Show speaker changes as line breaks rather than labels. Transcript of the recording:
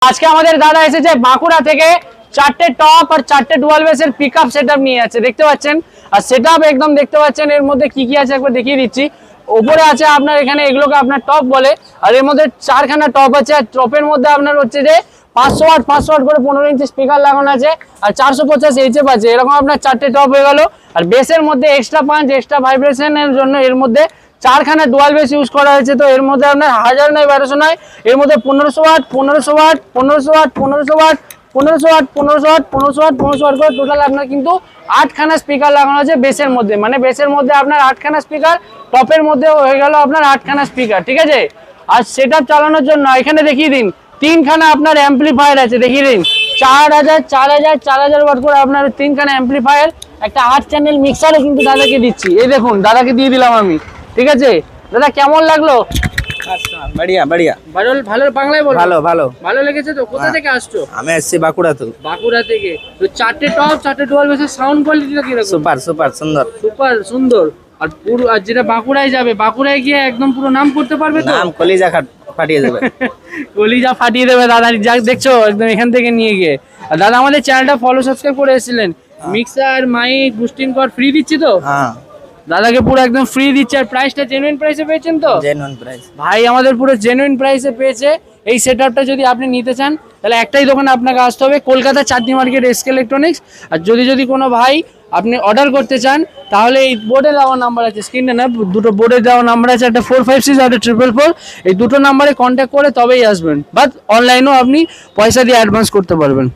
আজকে আমাদের দাদা এসেছে বাঁকুড়া থেকে, 4টে টপ আর 4টে 12 বেসের পিকআপ সেটআপ নিয়ে আছে, দেখতে পাচ্ছেন। আর সেটআপ একদম দেখতে পাচ্ছেন, এর মধ্যে কি কি আছে একবার দেখিয়ে দিচ্ছি। উপরে আছে আপনার, এখানে এগুলোকে আপনার টপ বলে, আর এর মধ্যে 4খানা টপ আছে। আর টপের মধ্যে আপনার হচ্ছে যে 500 ওয়াট করে 15 ইঞ্চি স্পিকার লাগানো আছে, আর 450 এইচএফ আছে। এরকম আপনার 4টে টপ হয়ে গেল। আর বেসের মধ্যে এক্সট্রা পাঞ্চ, এক্সট্রা ভাইব্রেশনের জন্য এর মধ্যে 4খানা ডুয়াল বেস ইউজ করা হয়েছে। তো এর মধ্যে আপনার 1000 নয় 1200 নয়, এর মধ্যে 1500 watt 1500 watt 1500 watt 1500 watt 1500 watt 1500 watt 1500 watt 1500 watt করে টোটাল আপনার কিন্তু 8খানা স্পিকার লাগানো আছে বেসের মধ্যে। মানে বেসের মধ্যে আপনার 8খানা স্পিকার, টপের মধ্যে হয়ে গেল আপনার 8খানা স্পিকার, ঠিক আছে। আর সেটআপ চালানোর জন্য এখানে দেখিয়ে দিন 3খানা আপনার অ্যাম্পলিফায়ার আছে, দেখিয়ে দিন 4000 4000 4000 ওয়াট করে আপনার 3খানা অ্যাম্পলিফায়ার, একটা 8 চ্যানেল মিক্সারও কিন্তু দাদাকে দিচ্ছি। এই দেখুন দাদাকে দিয়ে দিলাম আমি, ঠিক আছে। দাদা কেমন লাগলো?
बढ़िया बढ़िया
ভালো ভালো বাংলায় বলো।
ভালো ভালো
ভালো লেগেছে তো? কোথা থেকে আসছো?
আমি আসছি বাঁকুড়া তো।
বাঁকুড়া থেকে। তো 4টে টপ 4টে 12 বেসের সাউন্ড কোয়ালিটিটা কি রকম?
সুপার সুপার সুন্দর
সুপার সুন্দর। আর পুরো, আর যেটা বাঁকুড়ায় যাবে, বাঁকুড়ায় গিয়ে একদম পুরো নাম করতে পারবে তো?
নাম কলিজা ফাটিয়ে দেবে।
কলিজা ফাটিয়ে দেবে দাদা, যা দেখছো একদম এখান থেকে নিয়ে গিয়ে। আর দাদা আমাদের চ্যানেলটা ফলো সাবস্ক্রাইব করে এসেছিলেন। মিক্সার মাইক বুস্টিং কর ফ্রি দিচ্ছি তো?
হ্যাঁ
দাদাকে পুরো একদম ফ্রি দিচ্ছে। আর প্রাইসটা জেনুইন প্রাইসে পেয়েছেন তো?
Genuine price.
ভাই আমাদের পুরো জেনুইন প্রাইসে পেয়েছে। এই সেটআপটা যদি আপনি নিতে চান তাহলে একটাই দোকানে আপনাকে আসতে হবে, কলকাতা চাঁদনি মার্কেট এসকে ইলেকট্রনিক্স। আর যদি কোনো ভাই আপনি অর্ডার করতে চান তাহলে এই বোর্ডে দেওয়া নাম্বার আছে, স্ক্রিনে না, দুটো বোর্ডে দেওয়া নাম্বার আছে, একটা 456 আর একটা 444। এই দুটো নাম্বারে কন্ট্যাক্ট করে তবেই আসবেন, বাট অনলাইনেও আপনি পয়সা দিয়ে অ্যাডভান্স করতে পারবেন।